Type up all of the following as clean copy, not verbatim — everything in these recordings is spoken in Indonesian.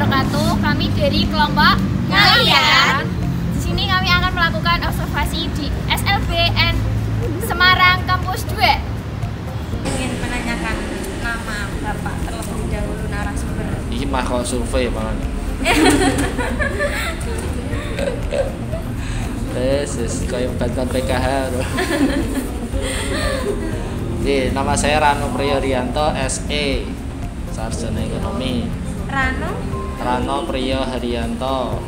wabarakatuh. Kami dari kelompok Ngalian. Di sini kami akan melakukan observasi di SLBN Semarang Kampus 2. Ingin menanyakan nama Bapak terlebih dahulu narasumber. Ini mah kok survei malah. Tes kayak bantuan PKH. Nama saya Rano Priyo-Rianto, SE, Sarjana Ekonomi. Rano Priyo-Rianto,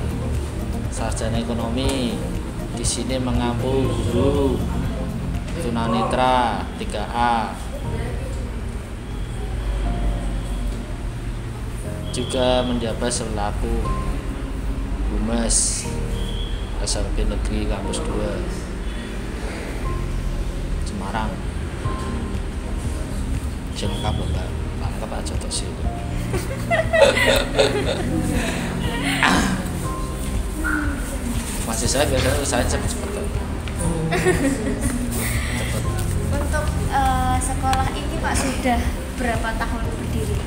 Sarjana Ekonomi. Di sini mengampu guru tunanetra 3A. Juga menjabat selaku Humas SLB Negeri Kampus 2 Semarang. Lengkap loh Mbak, lengkap aja terus itu. Masih saya biasanya saya cepet-cepet kan. Untuk sekolah ini Pak sudah berapa tahun berdiri?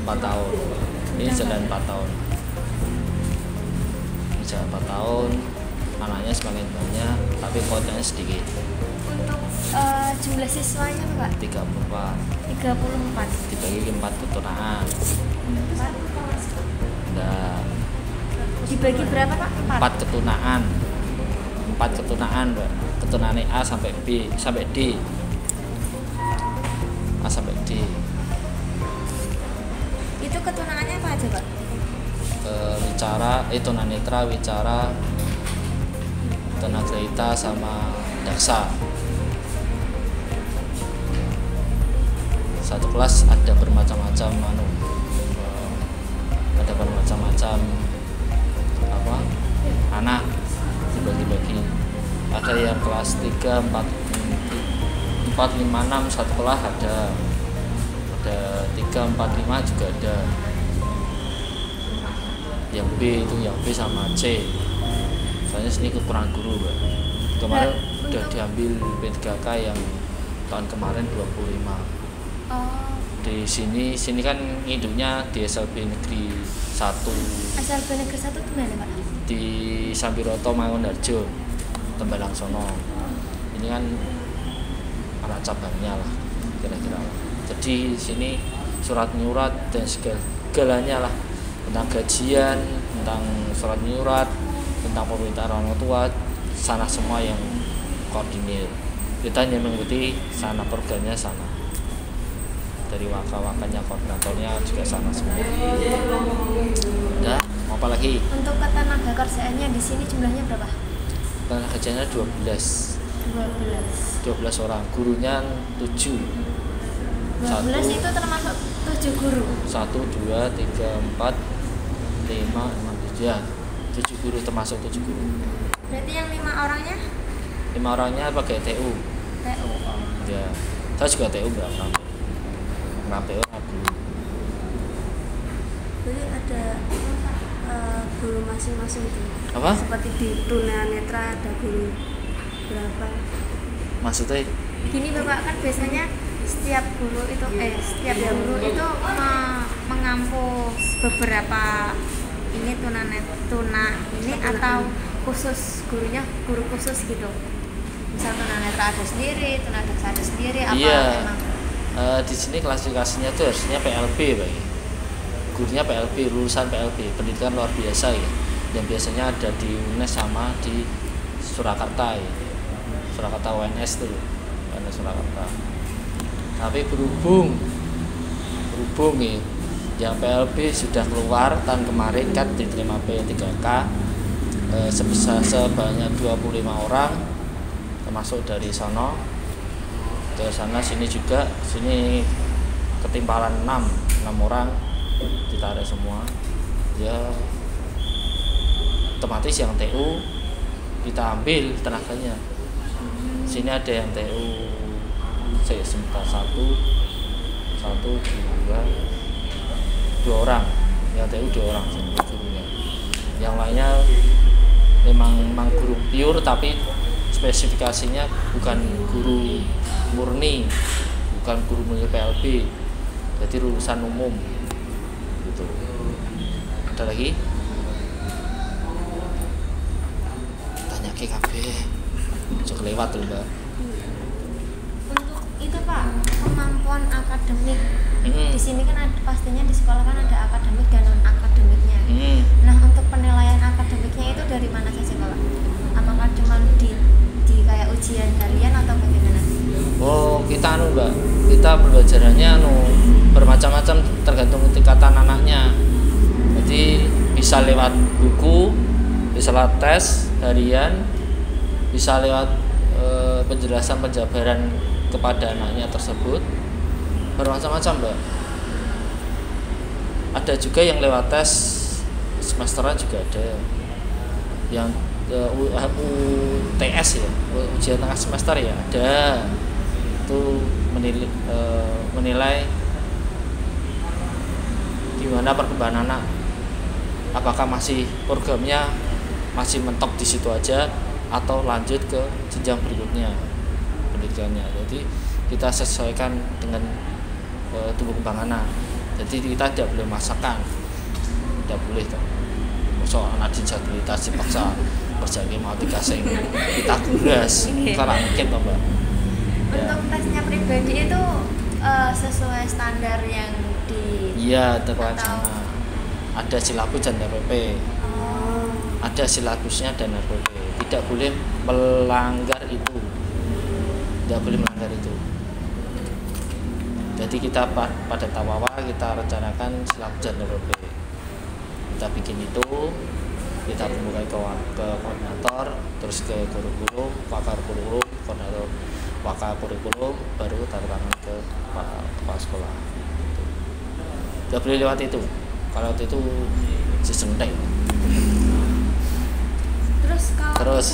4 tahun. Ini jalan 4 tahun. Ini jalan 4 tahun. Anaknya semakin banyak, tapi kuotanya sedikit. Untuk jumlah siswanya Pak? 34 dibagi 4 ketunaan. Nah, Dibagi berapa Pak? 4 ketunaan. 4 ketunaan, Mbak. Ketunaan A sampai B sampai D. A sampai D. Itu ketunaannya apa aja Pak? Wicara, tunanetra, wicara, tunagrahita sama daksa. Satu kelas ada bermacam-macam ada bermacam-macam anak dibagi-bagi. Ada yang kelas 3, 4, 5, 6 satu kelas ada 3, 4, 5 juga ada. Yang B itu yang B sama C. Soalnya sini kekurangan guru, Mbak. Kemarin udah diambil P3K yang tahun kemarin 25. Di sini kan induknya di SLB Negeri 1. SLB Negeri 1 di mana Pak? Di Sambiroto Mangunharjo, Tembalang Sono. Ini kan anak cabangnya lah kira-kira. Jadi di sini surat nyurat dan segalanya lah, tentang gajian, tentang surat nyurat, tentang permintaan orang tua, sana semua yang koordinir. Kita hanya mengikuti sana programnya sana. Dari wakanya koordinatornya juga sana semua. Udah, mau apa lagi? Untuk ketenaga kerjaannya di sini jumlahnya berapa? Tenaga kerjanya 12 orang, gurunya 7. 12 itu termasuk 7 guru? 1, 2, 3, 4, 5, 6, 7 ya. 7 guru termasuk 7 guru. Berarti yang 5 orangnya? 5 orangnya pakai TU. TU. Ya, saya juga TU berapa? Kenapa guru? Jadi ada guru masing-masing itu. Apa? Seperti di tunanetra ada guru berapa? Maksudnya? Gini Bapak, kan biasanya setiap guru itu guru itu mengampu beberapa ini tuna ini atau khusus gurunya guru khusus gitu. Misal tunanetra ada sendiri, tunadaksa ada sendiri, apa iya. memang? Di sini klasifikasinya itu harusnya PLB, Pak. Gurunya PLB, lulusan PLB, pendidikan luar biasa ya. Yang biasanya ada di UNES sama di Surakarta ya. Surakarta UNS tuh, UNS Surakarta. Tapi berhubung ya, yang PLB sudah keluar tahun kemarin kan diterima P3K sebanyak 25 orang, termasuk dari sono ke sana sini juga, sini ketimpalan 6 orang ditarik semua ya. Otomatis yang TU kita ambil tenaganya. Sini ada yang TU sebentar 1, 2 orang, yang TU 2 orang gurunya. Yang lainnya memang guru pure tapi spesifikasinya bukan guru murni, bukan guru murni PLB, jadi lulusan umum gitu. Ada lagi? Tanya ke KB. Cok lewat tuh Mbak. Untuk itu Pak, kemampuan akademik di sini kan ada, pastinya di sekolah kan ada akademik dan non akademiknya. Nah untuk penilaian akademiknya itu dari mana saja Pak? Apakah cuma di kayak ujian harian atau bagaimana? Oh kita Mbak, kita pembelajarannya bermacam-macam tergantung tingkatan anaknya. Jadi bisa lewat buku, bisa lewat tes harian, bisa lewat penjelasan penjabaran kepada anaknya tersebut, bermacam-macam Mbak. Ada juga yang lewat tes semesteran juga ada, yang UTS ya, ujian tengah semester ya ada. Itu menilai gimana perkembangan anak, apakah masih programnya masih mentok di situ aja atau lanjut ke jenjang berikutnya pendidikannya. Jadi kita sesuaikan dengan tumbuh kembang anak. Jadi kita tidak boleh masakan, tidak boleh soal anak disabilitas dipaksa kerjanya mau dikasih kita guras, kalau mungkin Mbak. Untuk tesnya pribadi itu sesuai standar yang iya terwacana. Ada silabus dan RPP. Ada silabusnya dan RPP. Tidak boleh melanggar itu. Tidak boleh melanggar itu. Jadi kita pada tahap awal kita rencanakan silabus dan RPP. Kita bikin itu, kita kumpulkan ke koordinator, terus ke kurikulum, pakar kurikulum, koordinator pakar kurikulum, baru tanda tangan ke kepala sekolah. Tidak boleh lewat itu. Kalau itu sistem tek. Terus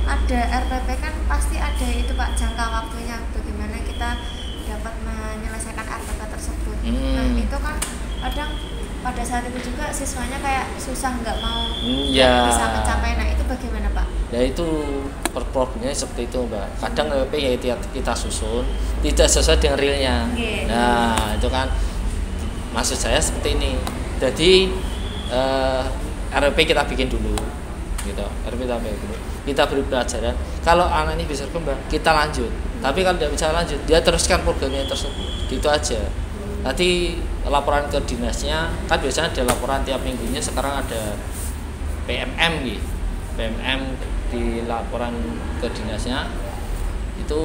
ada RPP kan pasti ada itu Pak jangka waktunya bagaimana kita dapat menyelesaikan RPP tersebut. Nah itu kan kadang pada saat itu juga siswanya kayak susah nggak mau bisa mencapai. Nah itu bagaimana Pak? Ya itu problemnya seperti itu Mbak. Kadang RPP ya kita susun tidak sesuai dengan realnya. Nah itu kan maksud saya seperti ini. Jadi RPP kita bikin dulu, gitu. RPP kita bikin dulu. Kita beri pelajaran. Kalau anak ini bisa berkembang, kita lanjut. Tapi kalau tidak bisa lanjut, dia teruskan programnya tersebut. Gitu aja. Nanti laporan ke dinasnya, kan biasanya ada laporan tiap minggunya. Sekarang ada PMM gitu. PMM di laporan ke dinasnya itu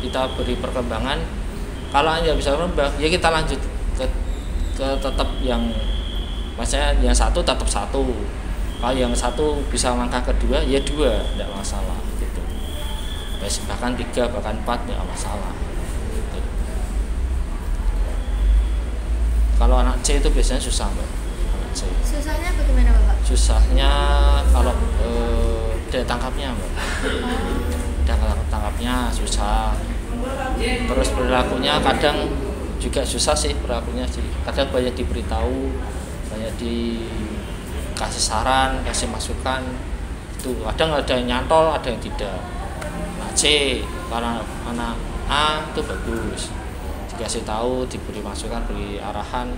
kita beri perkembangan. Kalau anda bisa berkembang, ya kita lanjut ke tetap yang maksudnya yang satu tetap satu. Kalau yang satu bisa langkah kedua, ya dua, tidak masalah gitu. Bahkan 3, bahkan 4 tidak masalah. Gitu. Kalau anak C itu biasanya susah Mbak. Anak C. Susahnya bagaimana Bapak? Susahnya kalau daya tangkapnya Mbak. Daya tangkapnya susah. Terus perilakunya kadang juga susah sih perilakunya sih. Kadang banyak diberitahu, banyak dikasih saran, kasih masukan. Itu kadang ada yang nyantol, ada yang tidak. Nah C, karena anak A itu bagus. Dikasih tahu, diberi masukan, beri arahan,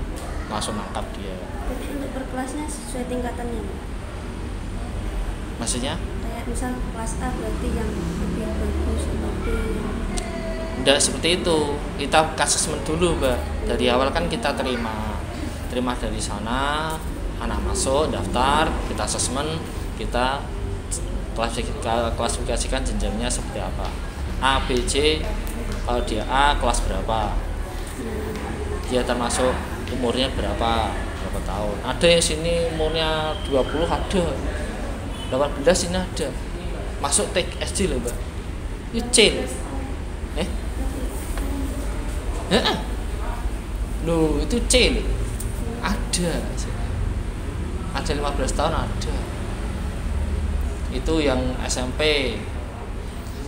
langsung nangkap dia. Jadi untuk berkelasnya sesuai tingkatannya, Maksudnya? Kayak misal kelas A berarti yang lebih bagus atau B. Tidak seperti itu. Kita assessment dulu Mbak. Dari awal kan kita terima dari sana, anak masuk daftar, kita assessment, kita klasifikasikan jenjangnya seperti apa. A, B, C. Kalau dia A kelas berapa? Dia termasuk umurnya berapa tahun. Ada yang sini umurnya 20 ada, 18 ini ada. Masuk SD loh Mbak. Ini C loh. Loh itu C loh. Ada 15 tahun ada. Itu yang SMP.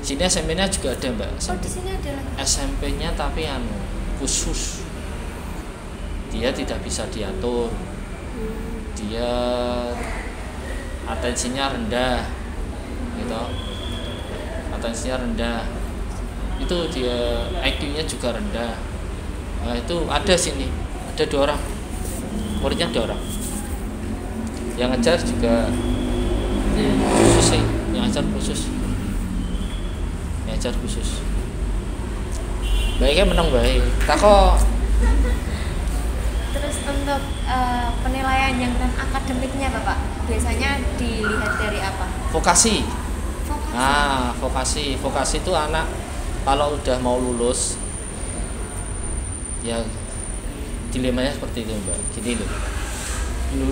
Sini SMP-nya juga ada Mbak. Oh di sini ada lagi. SMP-nya tapi khusus. Dia tidak bisa diatur. Dia atensinya rendah. Gitu. Atensinya rendah. Itu dia IQ-nya juga rendah. Nah, itu ada sini. Ada 2 orang. muridnya ada orang. Yang ngajar juga khusus sih, yang ngajar khusus. Yang ngajar khusus. Baiknya menang baik. Tako. Terus untuk penilaian yang non akademiknya Bapak biasanya dilihat dari apa? Vokasi. Vokasi. Nah, vokasi itu anak kalau udah mau lulus ya dilemanya seperti itu Mbak. Gini loh.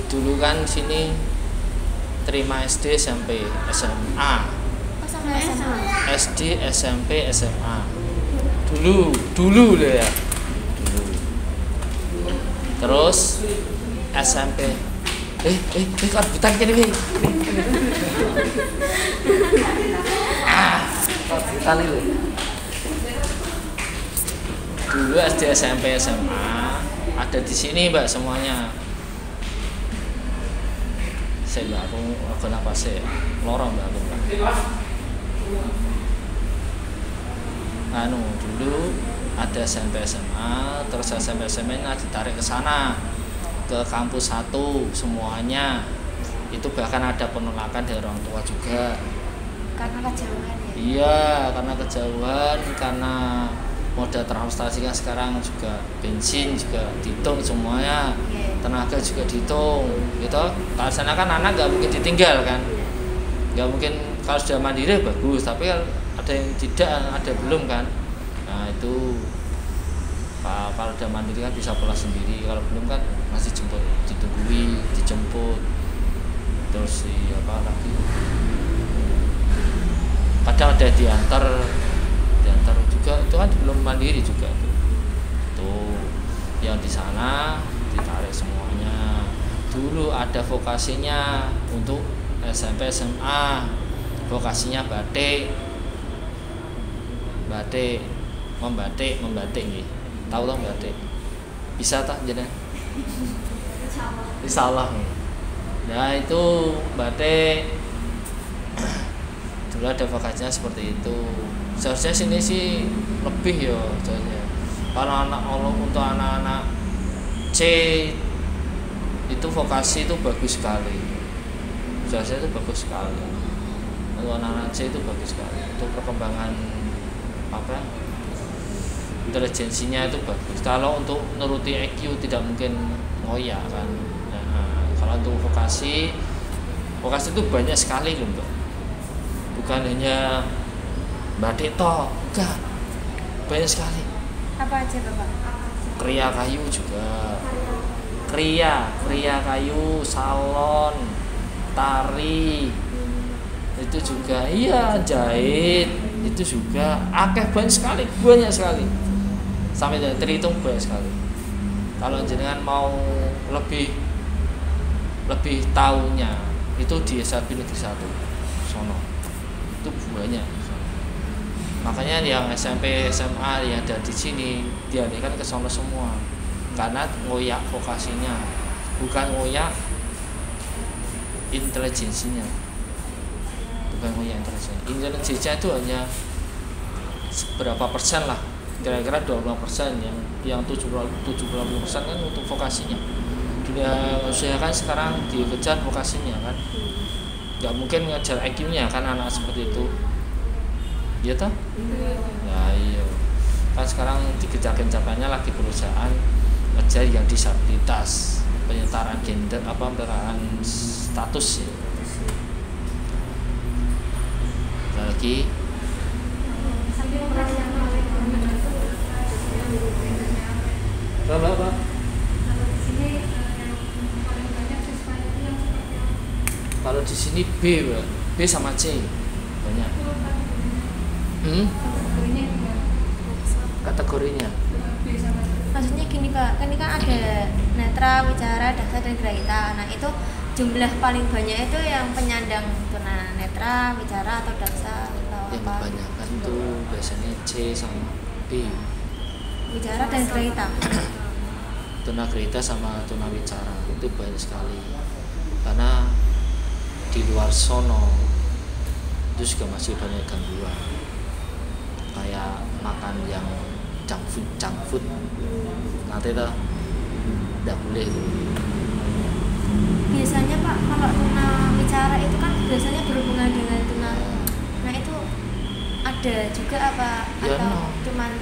Dulu kan sini terima SD sampai SMA. Oh, sampai SMA. SD, SMP, SMA. Dulu loh ya. Terus SMP karbutan gini nih. Karbutan itu. Dulu SD, SMP, SMA ada di sini Mbak semuanya. Saya Mbak aku kenapa sih lorong Mbak aku Mbak. Dulu ada SMP SMA, terus SMP SMA ditarik ke sana ke kampus 1 semuanya. Itu bahkan ada penolakan dari orang tua juga. Karena kejauhan ya. Iya, karena kejauhan, karena moda transportasi kan sekarang juga bensin juga dihitung semuanya, tenaga juga dihitung, gitu. Kalau sana kan anak nggak mungkin ditinggal kan, nggak mungkin. Kalau sudah mandiri bagus, tapi ada yang tidak, ada belum kan. Nah itu kalau udah mandiri kan bisa pulang sendiri, kalau belum kan masih dijemput, terus apa lagi, kadang ada diantar juga, itu kan belum mandiri juga tuh yang di sana ditarik semuanya. Dulu ada vokasinya untuk SMP SMA, vokasinya batik membatik nih. Tahu dong batik? Bisa tak jadi? Insyaallah. Nah itu batik. Dulu ada vokasinya seperti itu. Seharusnya sini sih lebih ya seharusnya. Kalau untuk anak-anak C itu vokasi itu bagus sekali. Seharusnya itu bagus sekali. Untuk anak-anak C itu bagus sekali. Untuk perkembangan intelijensinya itu bagus. Kalau untuk nuruti IQ tidak mungkin ngoyak kan. Nah, kalau untuk vokasi itu banyak sekali loh Mbak. Bukan hanya batik toh, enggak. Banyak sekali. Apa aja Bapak? Kriya kayu juga. Kriya kayu, salon, tari. Itu juga iya, jahit. Itu juga banyak sekali. Sampai terhitung banyak sekali. Kalau jenengan mau lebih tahunya itu di SMP Negeri 1 sono. Itu banyak. Makanya yang SMP SMA yang ada di sini dialihkan ke sono semua. Karena ngoyak vokasinya, bukan ngoyak intelijensinya. Intelijensinya itu hanya berapa persen lah, kira-kira 20%, yang 70% kan untuk vokasinya. Dunia usaha kan sekarang dikejar vokasinya kan, nggak mungkin ngejar IQ-nya kan anak seperti itu, iya toh? Ya iya, kan sekarang dikejar-kejarannya lagi perusahaan ngejar yang disabilitas, penyetaraan gender, penyetaraan status ya. Lagi berapa? Kalau di sini B sama C banyak. Kategorinya. Maksudnya gini Pak, kan ini kan ada netra, wicara, daksa dan grahita. Nah itu jumlah paling banyak itu yang penyandang tunanetra, wicara atau daksa atau yang apa? kebanyakan tuh biasanya C sama B. Wicara dan grahita. Tunagrahita sama tunawicara itu banyak sekali. Karena di luar sono itu juga masih banyak gangguan. Kayak makan yang junk food. Nanti tuh tidak boleh tuh. biasanya Pak kalau tuna bicara itu kan biasanya berhubungan dengan tuna. Nah itu ada juga apa Ya, atau no. cuman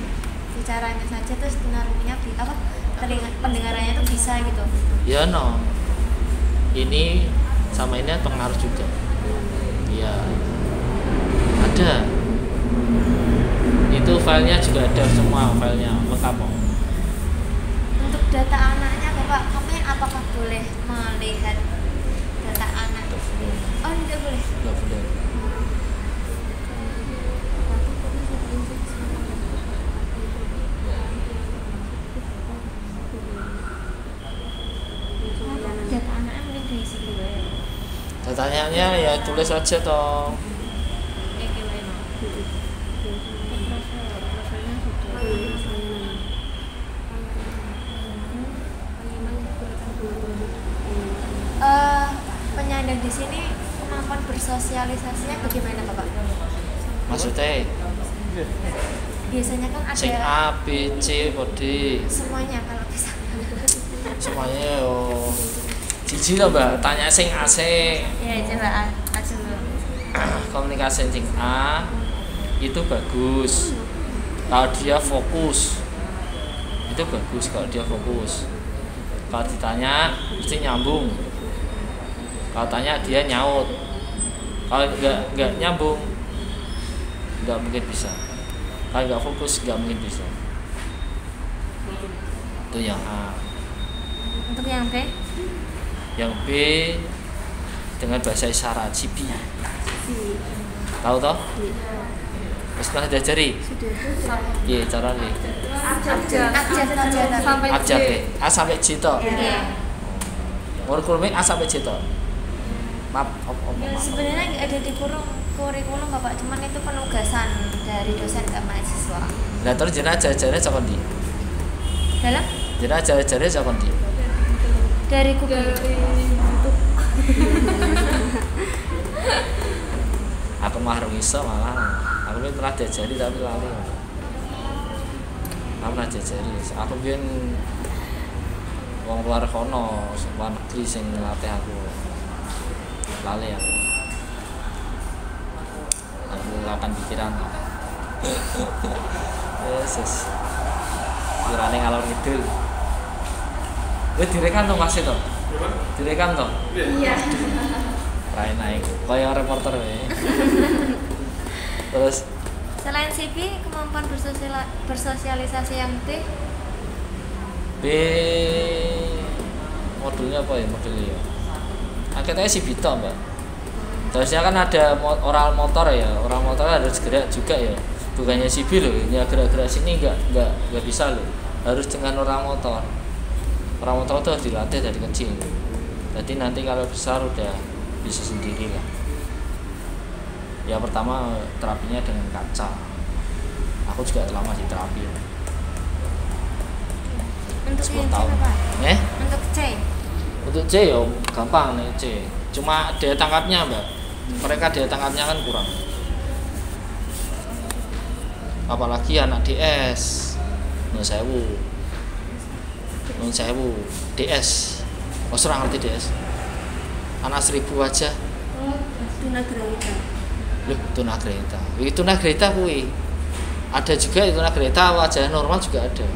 bicaranya saja terus tunarungunya apa pendengarannya tuh bisa gitu? Ya no, ini sama ini pengaruh juga. Ya ada. Itu filenya juga ada semua filenya lengkap kok. Untuk data anaknya Bapak, kami apakah boleh melihat data anak? Tidak boleh. Oh tidak boleh. Tidak boleh. Data anaknya mungkin diisi dulu ya. Datanya ya tulis aja toh. Penyandang di sini kemampuan bersosialisasinya bagaimana Bapak? Maksudnya Biasanya kan sing ada A, B, C, O, D. semuanya kalau bisa. Semuanya yo. Jiji lah Mbak, tanya sing A sing. Ya coba dulu. Komunikasi sing A itu bagus. Kalau dia fokus itu bagus kalau dia fokus. Kalau ditanya mesti nyambung. Kalau tanya dia nyaut. Kalau enggak nyambung enggak mungkin bisa. Kalau enggak fokus enggak mungkin bisa. Itu yang A. Untuk yang B? Yang B dengan bahasa isyarat CB. Tahu toh? Wis pernah diajari? Sudah. Iya, carane. Sampai Abjad A sampai J toh. Iya. Kurikulumnya A sampai J toh. Maaf. Sebenarnya nggak ada di kurikulum Bapak, cuman itu penugasan dari dosen ke mahasiswa. Nah terus jenengan ajar-ajarnya cakon di. Dalam? Jenengan ajar-ajarnya cakon di. Dari Google. Aku mah harus iso malah. Aku ini pernah diajari tapi lali. Aku pernah diajari. Aku biyen wong luar kono, luar negeri sing ngelatih aku. Lali aku. Aku lakukan pikiran. Yesus. Kirane ngalor ngidul. Wis direkam to Mas itu? Direkam to? Iya. Rai naik. Kaya reporter wae. Terus Selain CB, kemampuan bersosialisasi yang D? B modulnya apa ya modulnya ya? Akhirnya si Bito Mbak. Terusnya kan ada oral motor ya, oral motor harus gerak juga ya. Bukannya si B loh, ya gerak-gerak sini nggak bisa loh. Harus dengan oral motor. Oral motor itu harus dilatih dari kecil. Jadi nanti kalau besar udah bisa sendiri lah. Ya pertama terapinya dengan kaca. Aku juga lama di terapi. Untuk 10 yang C tahun. apa? Untuk C? Untuk C ya gampang nih C. Cuma daya tangkapnya Mbak. Mereka daya tangkapnya kan kurang. Apalagi anak DS. Nun sewu. DS. Oh serang ngerti DS. Anak 1000 aja. Tunagrahita. Loh, tunagrahita. Iki tunagrahita kuwi. Ada juga itu tunagrahita wajah normal juga ada.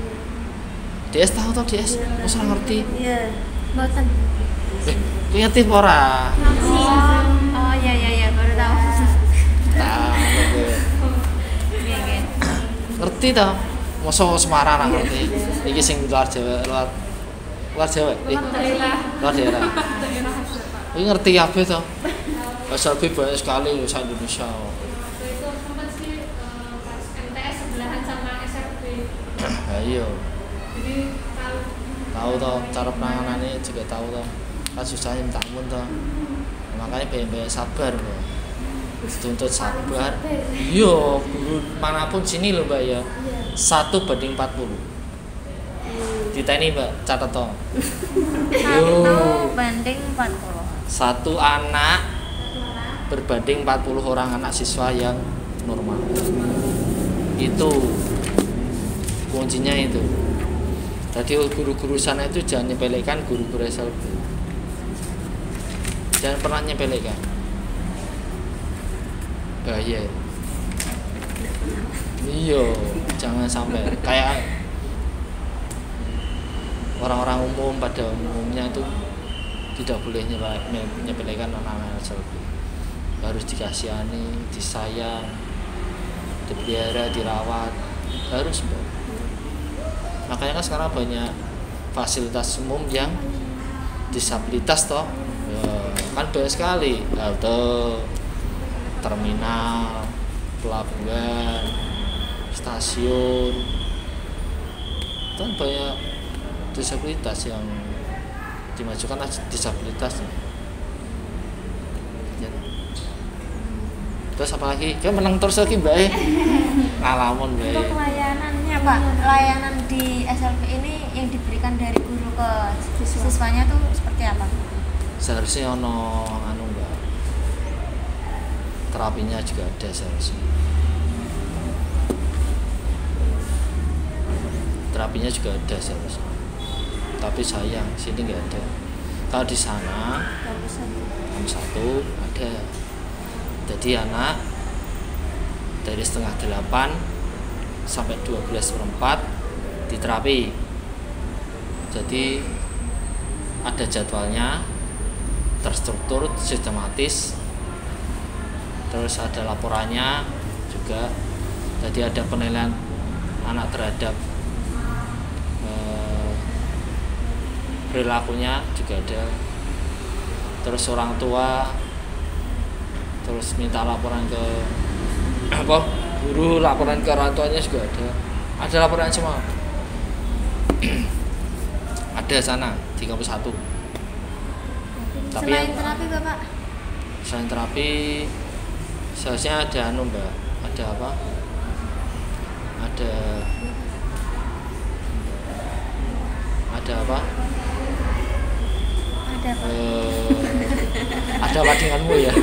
DS tahu toh DS? Wis ora ngerti. Iya. Boten. Ngerti apa ora? Oh iya baru tahu. Tahu. Iya. Ngerti toh? Mosok Semarang ora ngerti. Iki sing luar Jawa, luar Jawa. Luar daerah. Iki ngerti kabeh toh. Bahasa lebih banyak sekali bahasa Indonesia. Itu sempat sih pas MTS sebelahan sama SRB. Ayo. Jadi Tahu toh cara penanganannya juga tahu toh. Kan susahnya minta ampun toh. Makanya banyak sabar loh. Tuntut sabar. Iya, guru manapun sini loh Mbak ya. 1/40. Diteni Mbak, catat toh. 1/40. Satu anak berbanding 40 orang anak siswa yang normal. Itu kuncinya itu. Tadi guru-guru sana itu jangan nyepelekan guru-guru SLB. Jangan pernah nyepelekan. Bahaya. Iya, jangan sampai kayak orang-orang umum pada umumnya itu tidak boleh nyepelekan anak-anak LGBT. Harus dikasihani, disayang, dipelihara, dirawat, harus. Makanya kan sekarang banyak fasilitas umum yang disabilitas toh, ya, kan banyak sekali, halte, terminal, pelabuhan, stasiun, kan banyak disabilitas yang dimajukan disabilitas. Ya. Terus apa lagi? Kan menang terus lagi mbak ngalamun mbak. Untuk layanannya Pak, layanan di SLB ini yang diberikan dari guru ke siswanya tuh seperti apa? Seharusnya ono anu mbak, terapinya juga ada seharusnya. Terapinya juga ada seharusnya. Tapi sayang sini nggak ada. Kalau di sana jam 1 ada. Jadi anak dari setengah 8 sampai 12:04 diterapi. Jadi ada jadwalnya, terstruktur, sistematis. Terus ada laporannya juga. Jadi ada penilaian anak terhadap perilakunya juga ada. Terus orang tua terus minta laporan ke guru, laporan ke orang tuanya juga ada laporan semua. Ada sana di kampus 1. Tapi selain terapi Bapak? Selain terapi seharusnya ada anu mbak, ada apa, ada apa, ada apa denganmu ya.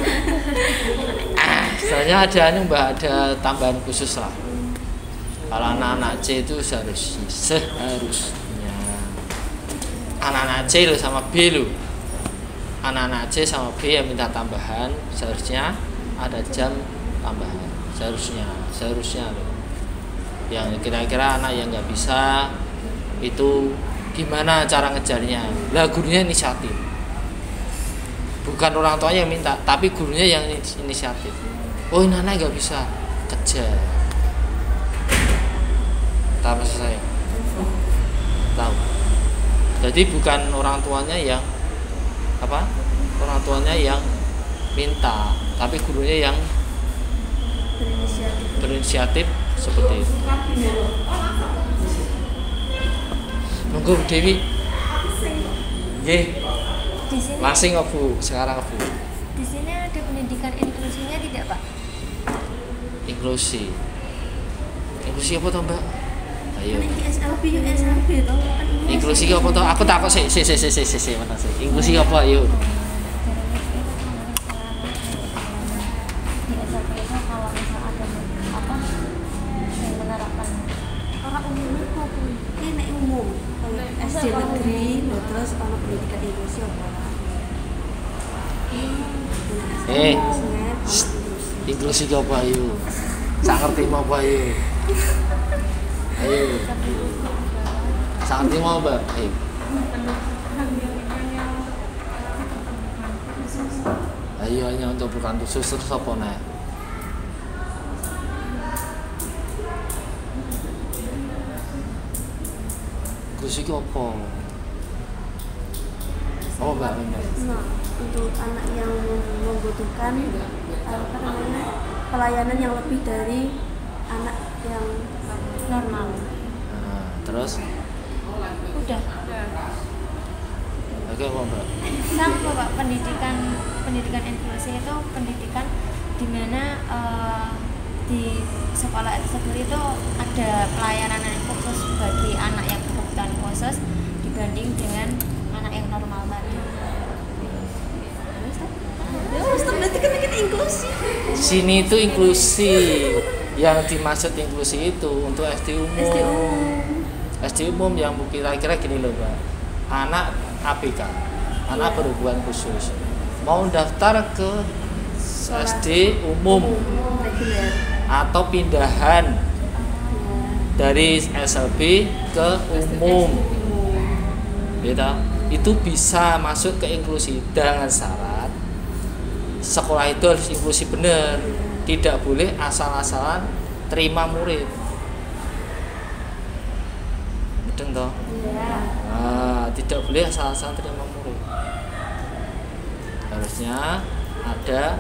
Sebenarnya ada anu mbak, ada tambahan khusus lah. Kalau anak-anak C itu seharusnya anak-anak C lo sama B lo, anak-anak C sama B yang minta tambahan seharusnya ada jam tambahan, seharusnya lo. Yang kira-kira anak yang nggak bisa itu gimana cara ngejarnya? Lah gurunya inisiatif. Bukan orang tuanya yang minta, tapi gurunya yang inisiatif. Oh ini anak nggak bisa, kejar. Tahu maksud saya? Tahu. Jadi bukan orang tuanya yang apa? Orang tuanya yang minta, tapi gurunya yang berinisiatif seperti itu. Monggo Dewi. Nggih. Di sini Masih ngebu, sekarang ngebu. di sini ada pendidikan inklusinya tidak Pak? Inklusi apa toh Mbak? Ayo. SLB toh kan Inklusi apa toh? Aku takut sih, mana sih? Inklusi apa yuk? Di SLB itu kalau misal ada apa yang menerapkan orang umumnya kok ini umum kayak SD negeri lho, terus ono pendidikan inklusi apa Inklusi apa ayo? Sak ngerti mau apa ayo? Ayo. Sak ngerti mau Mbak? Ayo. Ayo hanya untuk bukan khusus terus apa nih? Inklusi apa? Oh Mbak, nah untuk anak yang membutuhkan apa namanya pelayanan yang lebih dari anak yang normal. Nah, terus? Udah. Oke apa Mbak? Sama Pak, pendidikan inklusi itu pendidikan di mana di sekolah tersebut itu ada pelayanan yang khusus bagi anak yang berkebutuhan khusus dibanding dengan anak yang normal tadi. terus berarti kan kita inklusi. Sini itu inklusi. Yang dimaksud inklusi itu untuk SD umum. SD umum yang kira-kira gini loh Mbak. Anak ABK, anak berhubungan khusus. mau daftar ke SD umum reguler. atau pindahan dari SLB ke umum, gitu. Itu bisa masuk ke inklusi dengan syarat sekolah itu harus inklusi benar, tidak boleh asal-asalan terima murid. Betul toh? Nah, tidak boleh asal-asalan terima murid. Harusnya ada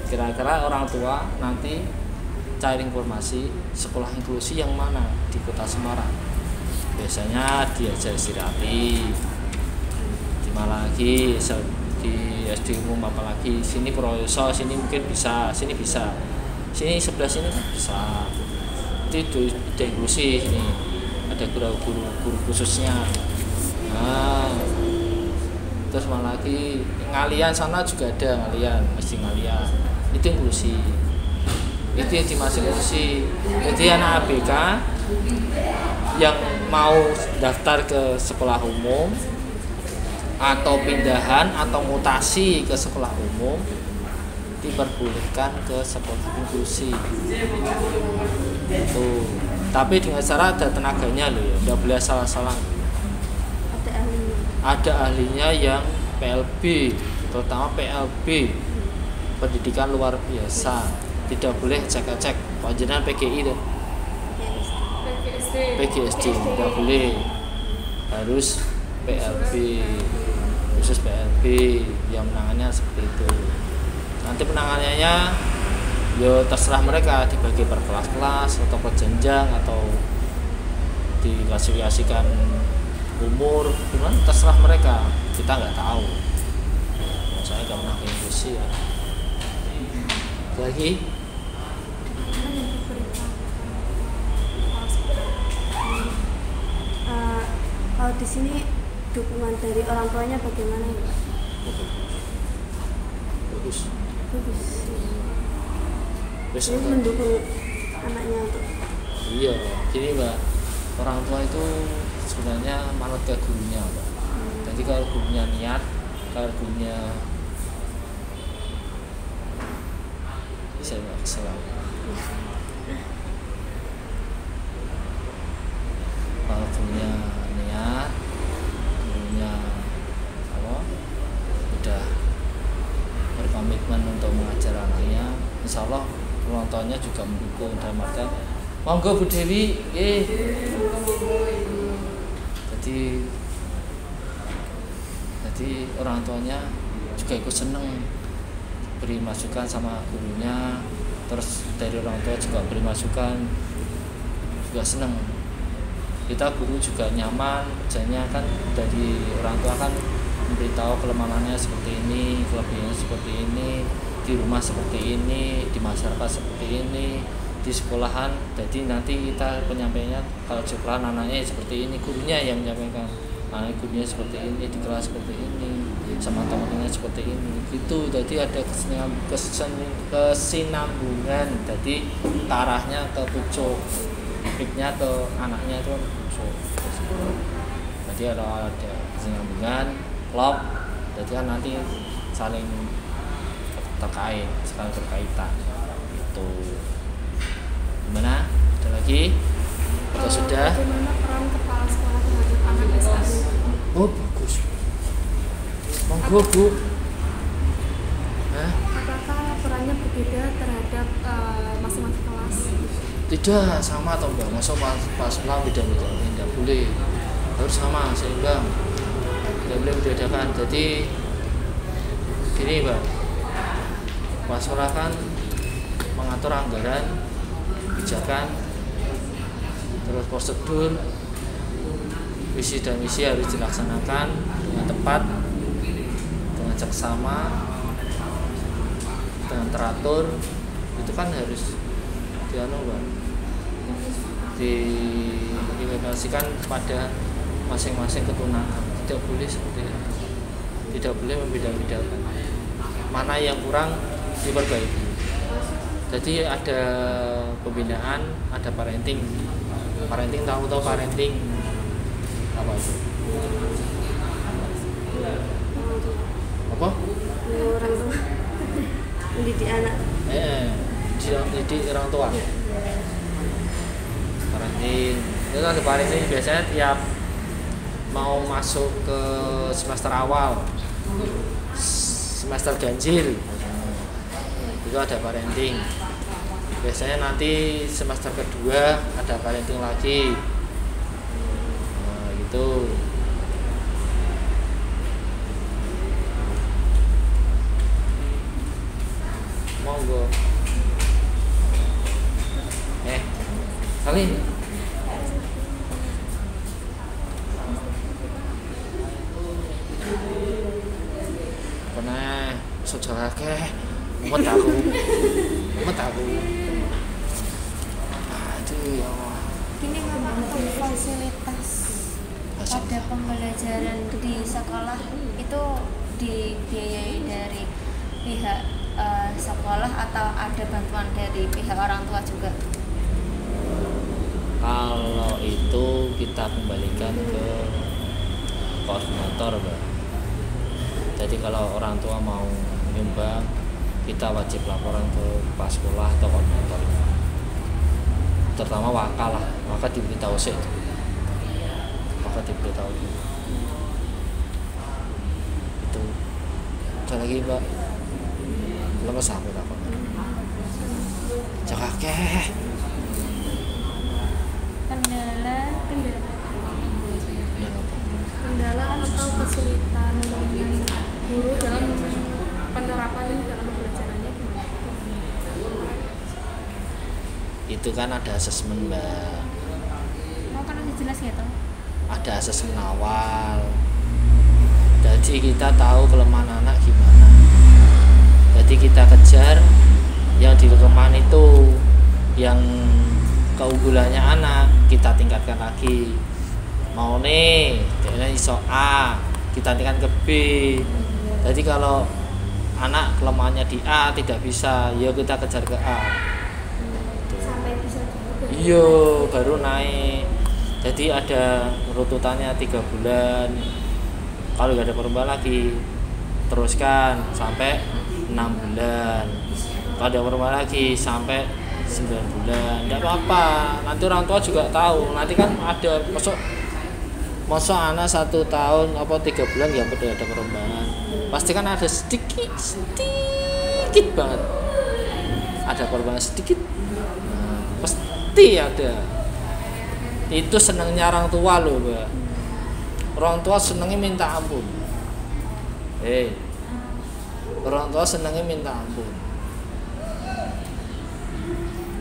kira-kira orang tua nanti cari informasi sekolah inklusi yang mana di Kota Semarang. Biasanya di Ajar Sirati, di mana lagi di SD umum, apalagi sini Proyoso, sini mungkin bisa, sini bisa, sini sebelah sini bisa. Itu di inklusi ini ada guru khususnya. Nah, terus mana lagi Ngalian sana juga ada, Ngalian mesti Ngalian itu inklusi, itu yang dimasuk inklusi. Jadi anak ABK yang mau daftar ke sekolah umum atau pindahan atau mutasi ke sekolah umum diperbolehkan ke sekolah inklusi. Tuh. Tapi dengan syarat ada tenaganya loh ya, tidak boleh salah-salah. Ada ahlinya yang PLB, terutama PLB, pendidikan luar biasa. Tidak boleh cek-cek panjenengan PGI itu. PGSD tidak boleh, harus PLB, khusus PLB yang menangannya seperti itu. Nanti penanganannya ya terserah mereka, dibagi per kelas-kelas atau per jenjang atau diklasifikasikan umur, gimana terserah mereka, kita nggak tahu. Saya nggak pernah ke inklusi ya. Lagi kalau di sini dukungan dari orang tuanya bagaimana ya, Pak? bagus. Jadi mendukung anaknya untuk. Iya, jadi Mbak, orang tua itu sebenarnya manut ke gurunya, Mbak. Jadi kalau gurunya niat, kalau gurunya bisa Mbak kesel. Kalau gurunya niat, gurunya udah berkomitmen untuk mengajar anaknya, insya Allah orang tuanya juga mendukung dalam artian monggo Bu Dewi, jadi orang tuanya juga ikut seneng, beri masukan sama gurunya, terus dari orang tua juga beri masukan, juga seneng. Kita guru juga nyaman kerjanya, kan dari orang tua kan memberitahu kelemahannya seperti ini, kelebihannya seperti ini, di rumah seperti ini, di masyarakat seperti ini, di sekolahan. Jadi nanti kita penyampaiannya kalau sekolahan anaknya seperti ini, gurunya yang menyampaikan anaknya gurunya seperti ini, di kelas seperti ini, sama teman-temannya seperti ini gitu. Jadi ada kesinambungan, jadi arahnya ke pucuk, piknya ke anaknya itu pucuk. Jadi ada kesinambungan, klop, jadi kan nanti saling terkait, saling berkaitan itu. Gimana? Ada lagi? Atau sudah? Bagaimana peran kepala sekolah terhadap anak SLB? Oh bagus. Monggo Bu. Apakah perannya berbeda terhadap masing-masing kelas? Tidak sama atau Mbak, masuk pas pulang beda-beda, tidak boleh, harus sama seimbang, tidak boleh membedakan. Jadi gini Mbak, pas sekolah kan mengatur anggaran, kebijakan, terus prosedur, visi dan misi harus dilaksanakan dengan tepat, dengan seksama, dengan teratur. Itu kan harus diimplementasikan pada masing-masing ketunakan. Tidak boleh seperti itu, tidak boleh membeda-bedakan, mana yang kurang diperbaiki. Jadi ada pembinaan, ada parenting, tahu parenting apa itu? Apa? orang tua mendidik anak. Dididik orang tua. Parenting itu kan parenting biasanya tiap mau masuk ke semester awal, semester ganjil itu ada parenting. Biasanya nanti semester kedua ada parenting lagi. Nah, gitu. Monggo. Kali. Pernah saudara ke mumet aku. Aduh ya Allah. Ini memang untuk fasilitas pada pembelajaran di sekolah itu dibiayai dari pihak sekolah atau ada bantuan dari pihak orang tua juga? Kalau itu kita kembalikan ke koordinator, Mbak. Jadi kalau orang tua mau nyumbang, kita wajib laporan ke kepala sekolah atau koordinator. Terutama wakal lah, maka diberitahu sih itu. Maka diberitahu dulu. Itu. Ada lagi, Mbak. Lemes aku takon. Jaga keh. Kendala atau kesulitan guru dalam penerapan ini dalam pembelajarannya gimana? Itu kan ada asesmen, Mbak. Mau kan lebih jelas gitu? Ada asesmen awal. Jadi kita tahu kelemahan anak gimana. Jadi kita kejar yang di kelemahan itu, yang keunggulannya anak kita tingkatkan lagi. Mau nih, dia iso A, kita tingkatkan ke B. Jadi kalau anak kelemahannya di A tidak bisa, ya kita kejar ke A. Sampai bisa juga. Iya, baru naik. Jadi ada rututannya 3 bulan. Kalau nggak ada perubahan lagi, teruskan sampai 6 bulan. Kalau ada perubahan lagi sampai 9 bulan. Tidak apa-apa. Nanti orang tua juga tahu. Nanti kan ada masuk anak 1 tahun apa 3 bulan ya udah ada perubahan. Pasti kan ada sedikit banget. Ada perubahan sedikit. Nah, pasti ada. Itu senangnya orang tua loh, Mbak. Orang tua senangnya minta ampun. Orang tua senangnya minta ampun.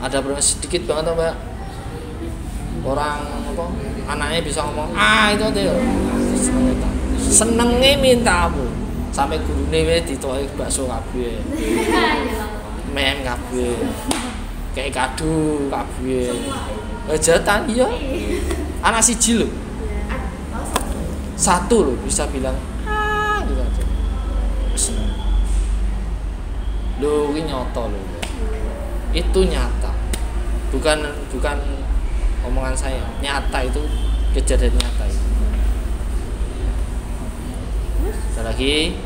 Ada perubahan sedikit banget, Mbak. Orang apa anaknya bisa ngomong itu deh senengnya minta ampun sampai gurune wis ditoki bakso kabeh mem kabeh kayak kado kabeh hajatan iya anak siji lho 1 lho bisa bilang gitu aja seneng lho ini nyata lho itu nyata bukan omongan saya, nyata itu kejadian nyata itu. Ada lagi?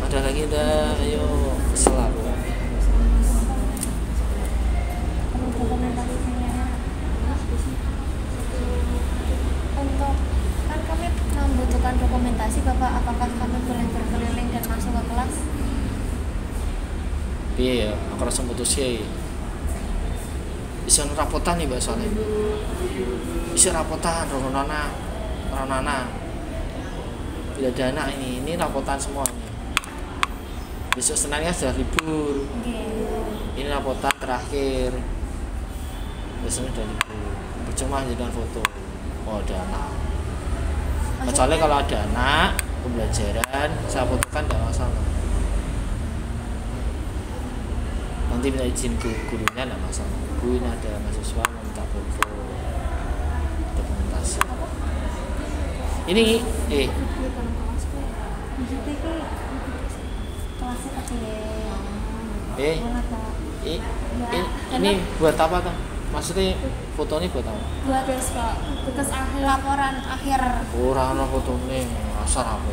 Ada lagi dah, ayo selalu. Untuk kan kami membutuhkan dokumentasi, Bapak, apakah kami boleh berkeliling dan masuk ke kelas? Iya, aku rasa putusnya. Bisa rapotan nih Mbak soalnya. Bisa rapotan Ronana. Bila ada anak ini rapotan semuanya. Besok Seninnya sudah libur. Ini rapotan terakhir. Besoknya sudah libur. Percuma jadikan foto. Oh ada anak. Kecuali kalau ada anak pembelajaran saya fotokan tidak masalah. Nanti minta izin gurunya tidak masalah. Bu ini ada mahasiswa minta foto dokumentasi. Ini ini buat apa tuh? Maksudnya foto ini buat apa? Buat tugas akhir laporan akhir. Orang foto ini asal apa?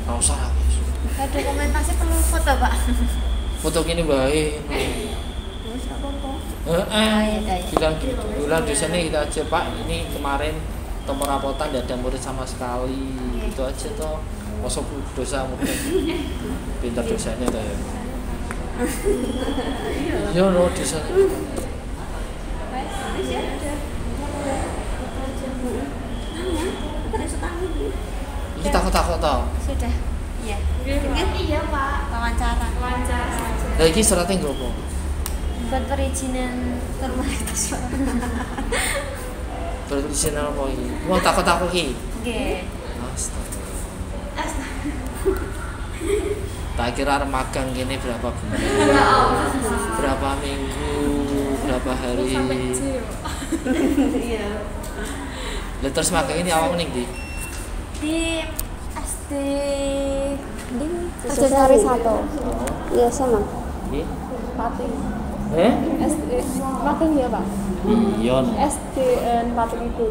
Ora usah. Kayak dokumentasi perlu foto, Pak. Foto gini baik. Terus apa? Bilang gitu. Bilang di sini kita aja Pak. Ini kemarin tombol rapotan tidak ada murid sama sekali. Itu aja toh. Masuk dosa mungkin. Pintar dosanya toh ya. Yo no dosa. Ini takut-takut toh. Sudah. Iya. Iya Pak. Wawancara. Lah iki suratnya nggo apa? Buat perizinan formalitas. Berarti di sini apa iki? Wong takut-takut iki. Nggih. Astaga. Tak kira arep magang gini berapa bulan? Berapa minggu? Berapa hari? Iya. Lah terus magang ini awak ning ndi? Di SD SD Sari 1. Iya sama. Nggih. Pati Eh? SD Mating ya Pak Iya. SDN Pati itu